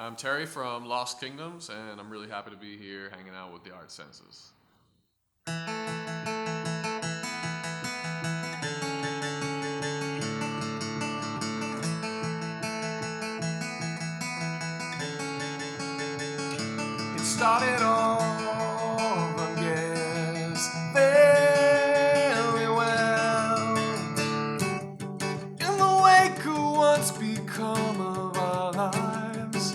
I'm Terry from Lost Kingdoms, and I'm really happy to be here hanging out with the Art Senses. It started off, I guess, very well. In the wake of what's become of our lives,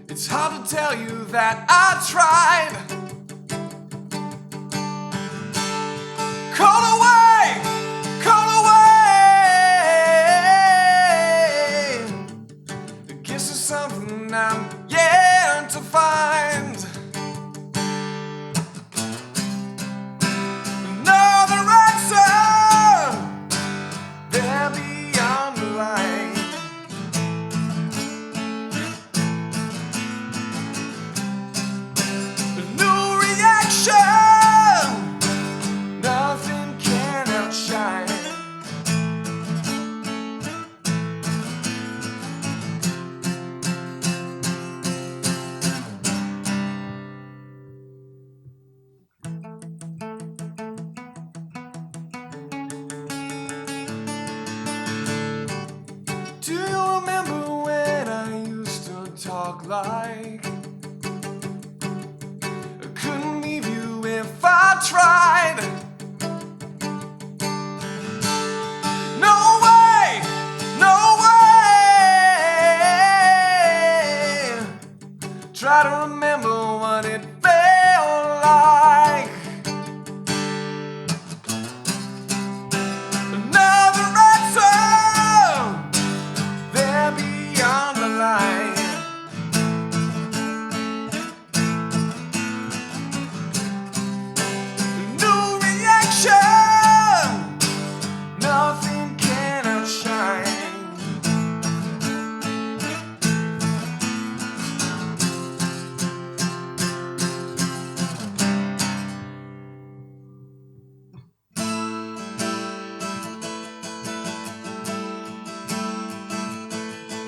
it's hard to tell you that I tried. Call away, call away. I guess there's something I'm yet to find. Another answer there beyond the light. A new reaction, nothing can outshine. Do you remember when I used to talk like I couldn't leave you if I tried? No way, no way. Try to remember what it felt like. Another answer there beyond the light. New reaction, nothing can outshine.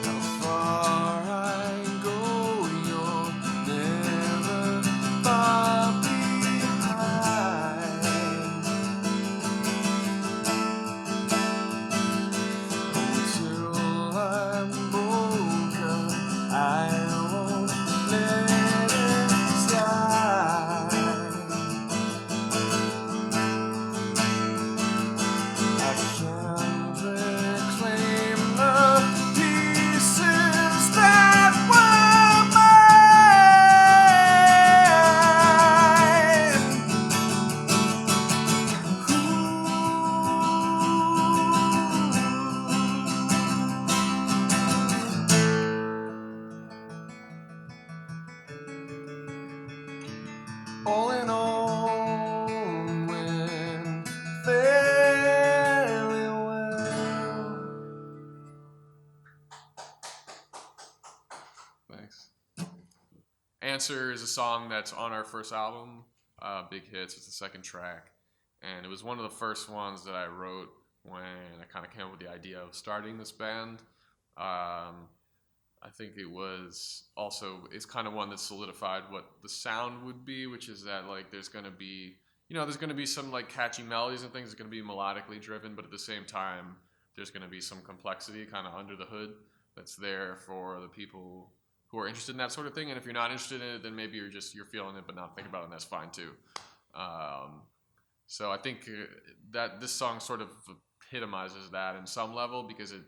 How far I go, you're never far behind. Until I'm broken, I won't let it slide. I can't reclaim the pieces that were mine. All in all, went fairly well. Thanks. Answer is a song that's on our first album, Big Hits. It's the second track, and it was one of the first ones that I wrote when I kind of came up with the idea of starting this band. I think it was also, it's kind of one that solidified what the sound would be, which is that like there's going to be, there's going to be some like catchy melodies and things. It's going to be melodically driven, but at the same time, there's going to be some complexity kind of under the hood that's there for the people who are interested in that sort of thing. And if you're not interested in it, then maybe you're feeling it but not thinking about it, and that's fine too. So I think that this song sort of epitomizes that in some level, because it,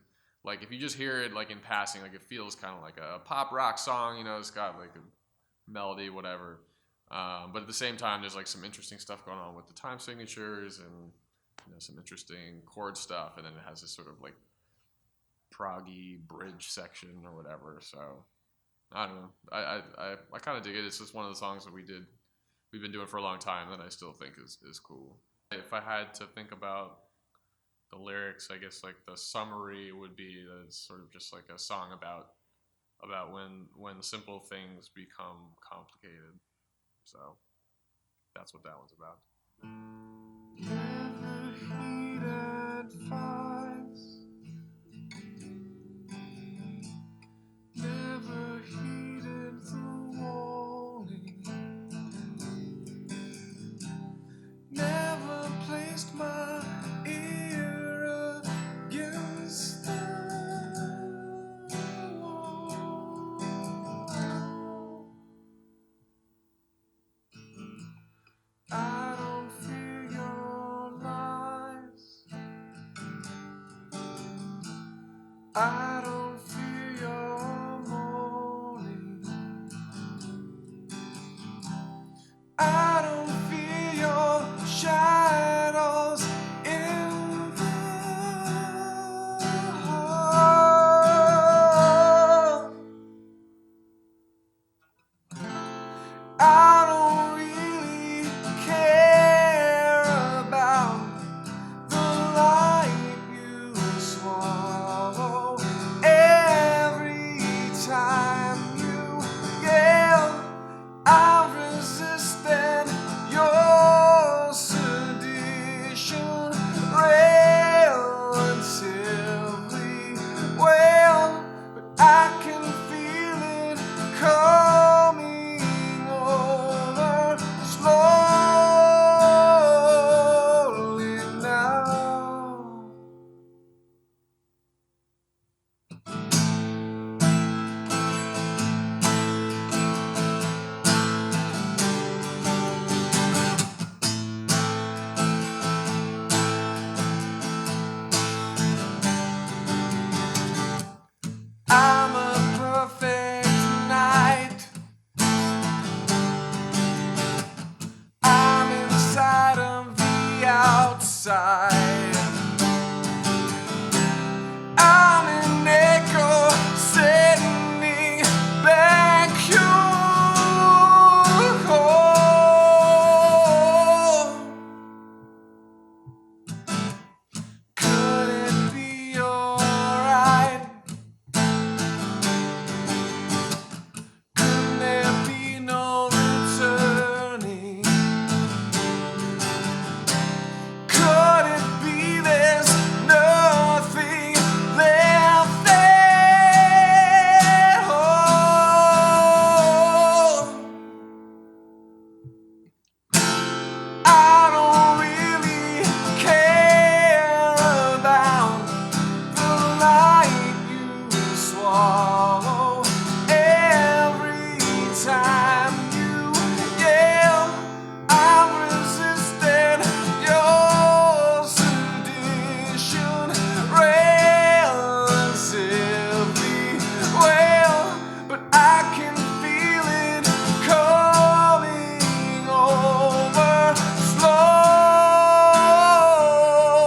like, if you just hear it like in passing, like it feels kind of like a pop rock song, it's got like a melody, whatever. But at the same time, there's like some interesting stuff going on with the time signatures and some interesting chord stuff, and then it has this sort of like proggy bridge section or whatever. So I don't know. I kind of dig it. It's just one of the songs that we've been doing for a long time that I still think is cool. If I had to think about the lyrics, I guess like the summary would be that it's sort of just like a song about when simple things become complicated. So that's what that one's about. Never heeded advice. I don't fear your mourning. I don't fear your shadows in the hall. I don't really care about the light you swallow every time you yell. I've resisted your sedition, relatively well, but I can feel it coming over slowly now. I'm a perfect night. I'm inside of the outside. I'm an echo sending back your call. Could it be alright? Could there be no returning? Could it be there's nothing left at all? I don't really care about the light you swallow every time you yell. I've resisted your sedition relatively well, but I can feel it coming over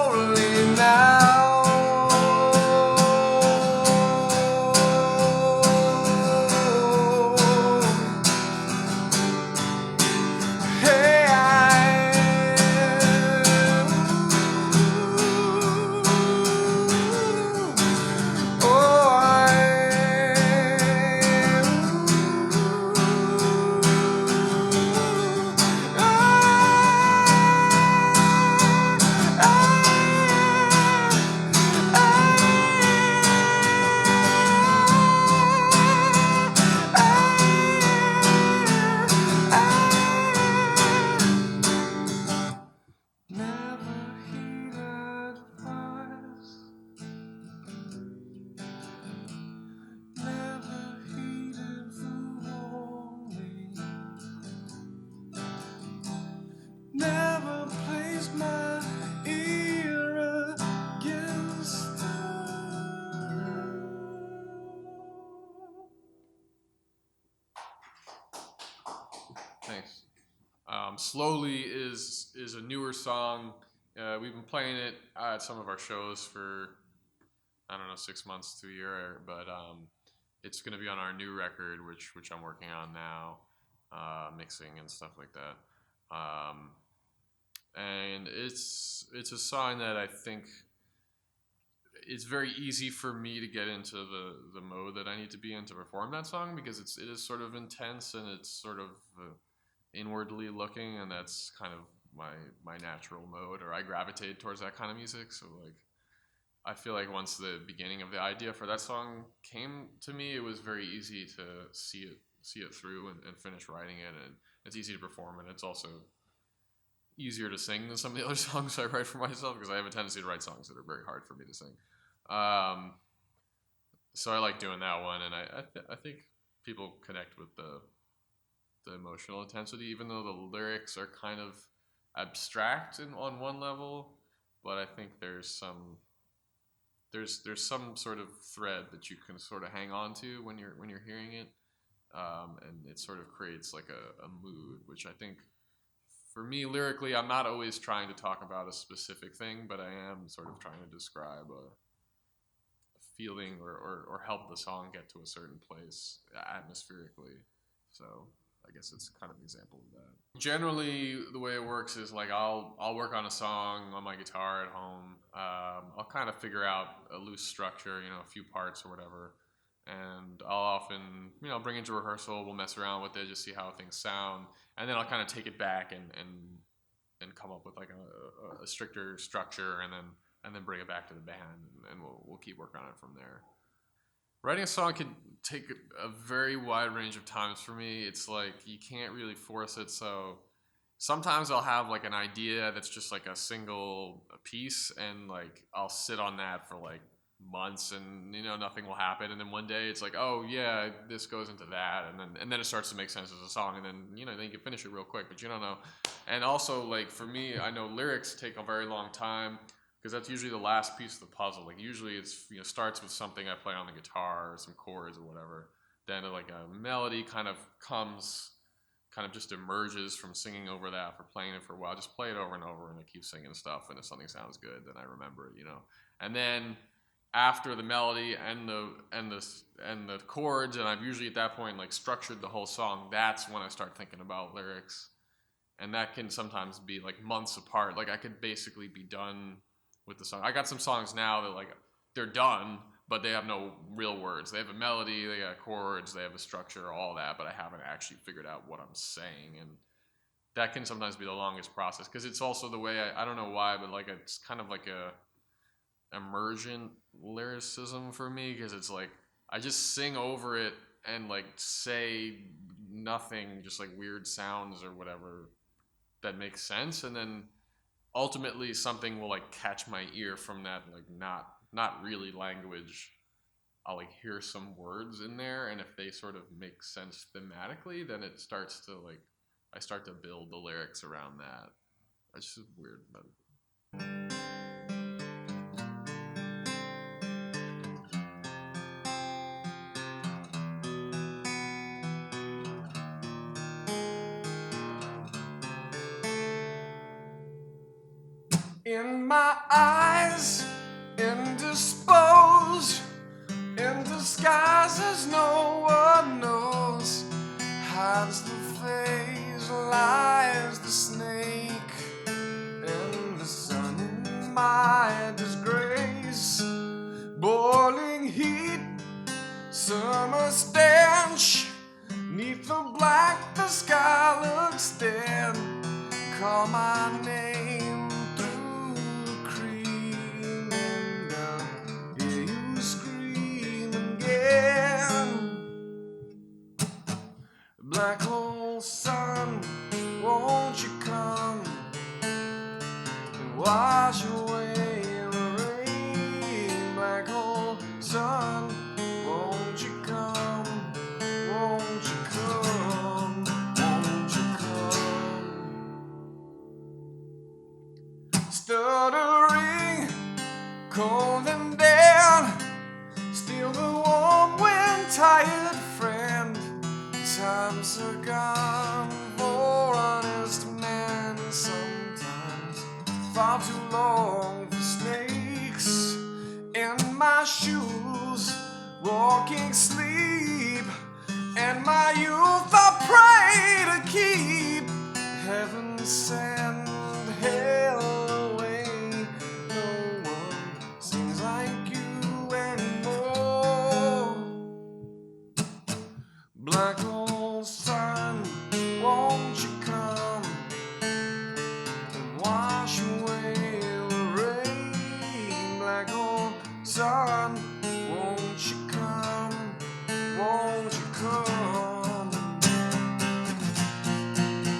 slowly now. Hey, never heeded advice. Never heeded the warning. Never placed my ear against the. Thanks. Slowly is a newer song. We've been playing it at some of our shows for, I don't know, 6 months to a year, but it's going to be on our new record, which I'm working on now, mixing and stuff like that. And it's a song that I think it's very easy for me to get into the mode that I need to be in to perform that song, because it is sort of intense and it's sort of inwardly looking, and that's kind of my natural mode, or I gravitate towards that kind of music. So like, I feel like once the beginning of the idea for that song came to me, it was very easy to see it through and finish writing it, and it's easy to perform, and it's also easier to sing than some of the other songs I write for myself, because I have a tendency to write songs that are very hard for me to sing. So I like doing that one, and I think people connect with the emotional intensity, even though the lyrics are kind of abstract on one level, but I think there's some there's some sort of thread that you can sort of hang on to when you're hearing it, and it sort of creates like a mood, which I think for me lyrically, I'm not always trying to talk about a specific thing, but I am sort of trying to describe a feeling or help the song get to a certain place atmospherically. So I guess it's kind of an example of that. Generally, the way it works is like I'll work on a song on my guitar at home. I'll kind of figure out a loose structure, a few parts or whatever, and I'll often bring it to rehearsal. We'll mess around with it, just see how things sound, and then I'll kind of take it back and come up with like a stricter structure, and then bring it back to the band, and we'll keep working on it from there. Writing a song can take a very wide range of times for me. It's like you can't really force it. So sometimes I'll have like an idea that's just like a single piece, and like I'll sit on that for like months, and nothing will happen. And then one day it's like, oh yeah, this goes into that, and then it starts to make sense as a song, and then then you can finish it real quick, but you don't know. And also like for me, I know lyrics take a very long time, because that's usually the last piece of the puzzle. Like usually it's starts with something I play on the guitar or some chords or whatever. Then like a melody kind of just emerges from singing over that, for playing it for a while. Just play it over and over, and I keep singing stuff. And if something sounds good, then I remember it. And then after the melody and the chords, and I've usually at that point like structured the whole song, that's when I start thinking about lyrics. And that can sometimes be like months apart. Like I could basically be done with the song. I got some songs now that like they're done, but they have no real words. They have a melody, they got chords, they have a structure, all that, but I haven't actually figured out what I'm saying. And that can sometimes be the longest process, because it's also the way I don't know why, but like it's kind of like a emergent lyricism for me, because it's like I just sing over it and like say nothing, just like weird sounds or whatever that makes sense, and then ultimately something will like catch my ear from that like not really language. I'll like hear some words in there, and if they sort of make sense thematically, then it starts to like I start to build the lyrics around that. It's just weird, but in my eyes, indisposed, in disguise as no one knows, hides the face, lies the snake, and the sun in my disgrace. Boiling heat, summer stench, neath the black the sky looks dead. Call my name through the cream, and I hear you scream again. Black hole sun, won't you come and wash away the rain? Black hole sun, won't you come? Won't you come? Won't you come? Stuttering, cold and dead, still the warm wind, tired friend. Times are gone for honest men, sometimes far too long for snakes. In my shoes, walking sleep, and my youth I pray to keep. Heaven send hell away, no one sings like you anymore. Black hole sun, won't you come and wash away the rain? Black hole sun, won't you come? Won't you come?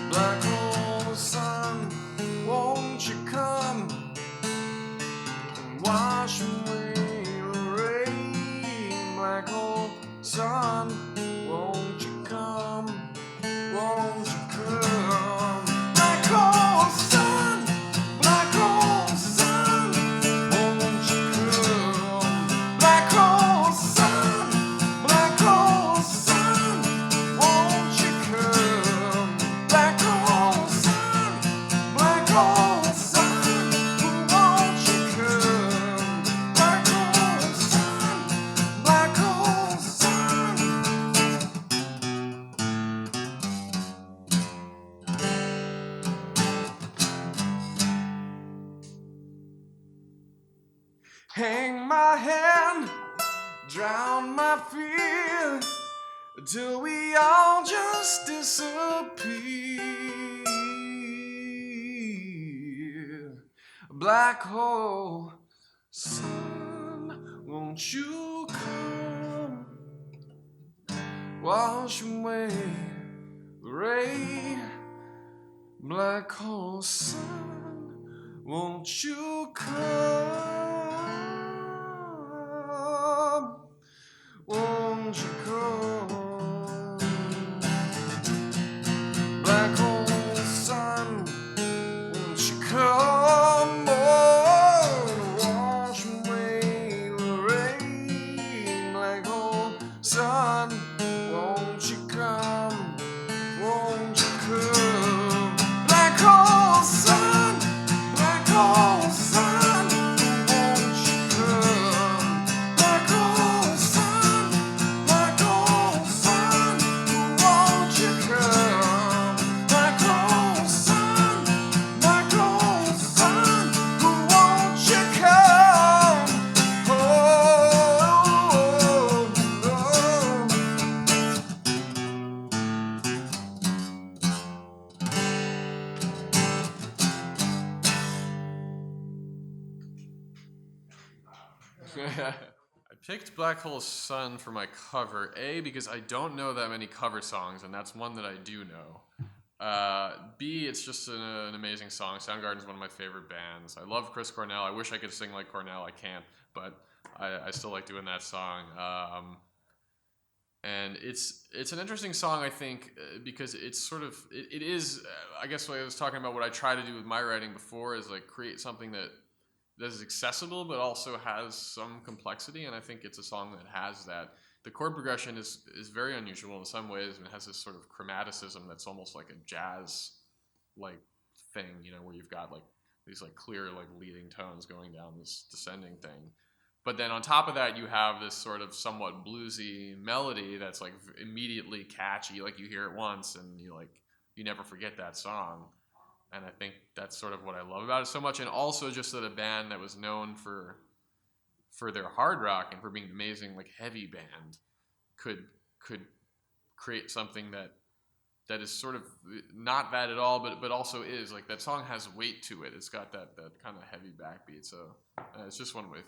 Black hole sun, won't you come and wash away the rain? Black hole sun, won't you come? Won't you come? Black hole sun, black hole sun, won't you come? hang my hand, drown my fear, till we all just disappear. Black hole sun, won't you come, wash away the rain. Black hole sun, won't you come, won't you come? Black hole sun, won't you come and wash away the rain? Black hole sun, won't you come, won't you come? Black hole sun, black hole sun, won't you come? Black hole sun, black hole sun, won't you come? Black hole sun, black hole sun, won't you come? Oh, oh, I picked Black Hole Sun for my cover, A, because I don't know that many cover songs, and that's one that I do know. B, it's just an amazing song. Soundgarden's one of my favorite bands. I love Chris Cornell. I wish I could sing like Cornell. I can't, but I still like doing that song. And it's an interesting song, I think, because it's sort of it is. I guess what I was talking about, what I try to do with my writing before is like create something that is accessible but also has some complexity, and I think it's a song that has that. The chord progression is very unusual in some ways, and it has this sort of chromaticism that's almost like a jazz like thing, you know, where you've got like these like clear like leading tones going down this descending thing. But then on top of that, you have this sort of somewhat bluesy melody that's like immediately catchy. Like you hear it once and you never forget that song. And I think that's sort of what I love about it so much. And also just that a band that was known for their hard rock and for being an amazing like heavy band could create something that is sort of not that at all, but also is. Like that song has weight to it. It's got that kind of heavy backbeat. So it's just one of my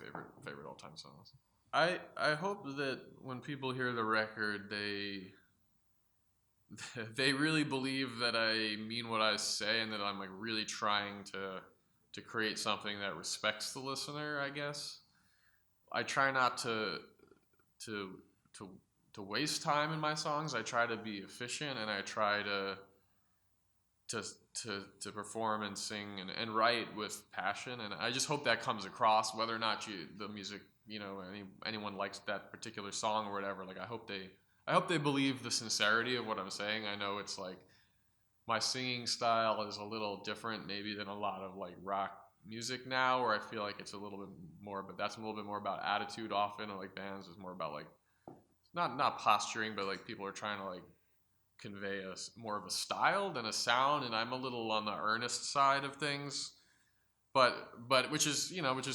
favorite all time songs. I hope that when people hear the record, they really believe that I mean what I say, and that I'm like really trying to create something that respects the listener, I guess. I try not to waste time in my songs. I try to be efficient, and I try to perform and sing and write with passion. And I just hope that comes across, whether or not the music, you know, anyone likes that particular song or whatever. Like I hope they believe the sincerity of what I'm saying. I know it's like my singing style is a little different maybe than a lot of like rock music now, where I feel like it's a little bit more, but that's a little bit more about attitude often, or like bands is more about like not posturing, but like people are trying to like convey more of a style than a sound, and I'm a little on the earnest side of things. But which is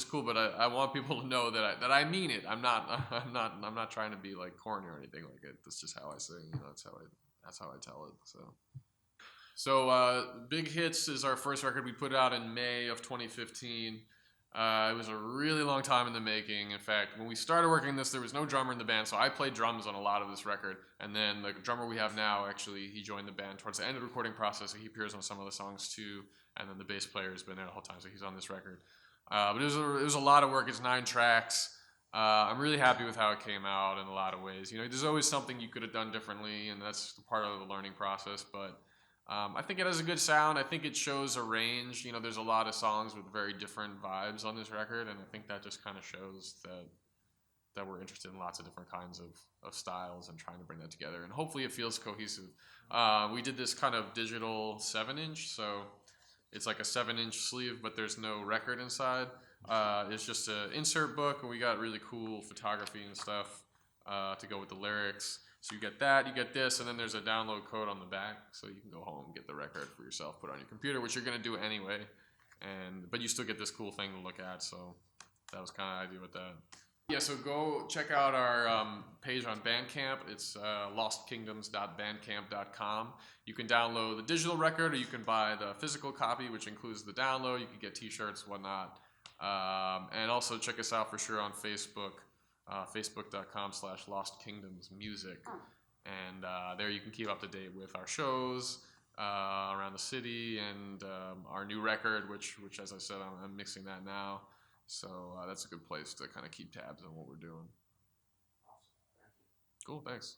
cool. But I want people to know that I mean it. I'm not trying to be like corny or anything like it. That's just how I sing. You know, that's how I tell it. So Big Hits is our first record. We put it out in May of 2015. It was a really long time in the making. In fact, when we started working on this, there was no drummer in the band, so I played drums on a lot of this record. And then the drummer we have now, actually, he joined the band towards the end of the recording process, so he appears on some of the songs too. And then the bass player has been there the whole time, so he's on this record. But it was a lot of work. It's 9 tracks. I'm really happy with how it came out in a lot of ways. You know, there's always something you could have done differently, and that's part of the learning process. But I think it has a good sound. I think it shows a range. You know, there's a lot of songs with very different vibes on this record, and I think that just kind of shows that we're interested in lots of different kinds of styles and trying to bring that together. And hopefully it feels cohesive. We did this kind of digital 7-inch, so it's like a 7-inch sleeve, but there's no record inside. It's just an insert book, and we got really cool photography and stuff to go with the lyrics. So you get that, you get this, and then there's a download code on the back, so you can go home and get the record for yourself, put it on your computer, which you're going to do anyway. But you still get this cool thing to look at. So that was kind of the idea with that. Yeah, so go check out our page on Bandcamp. It's lostkingdoms.bandcamp.com. You can download the digital record, or you can buy the physical copy, which includes the download. You can get T-shirts, whatnot, and also check us out for sure on Facebook, facebook.com/lostkingdomsmusic, and there you can keep up to date with our shows around the city and our new record, which as I said, I'm mixing that now. So that's a good place to kind of keep tabs on what we're doing. Awesome. Thank you. Cool, thanks.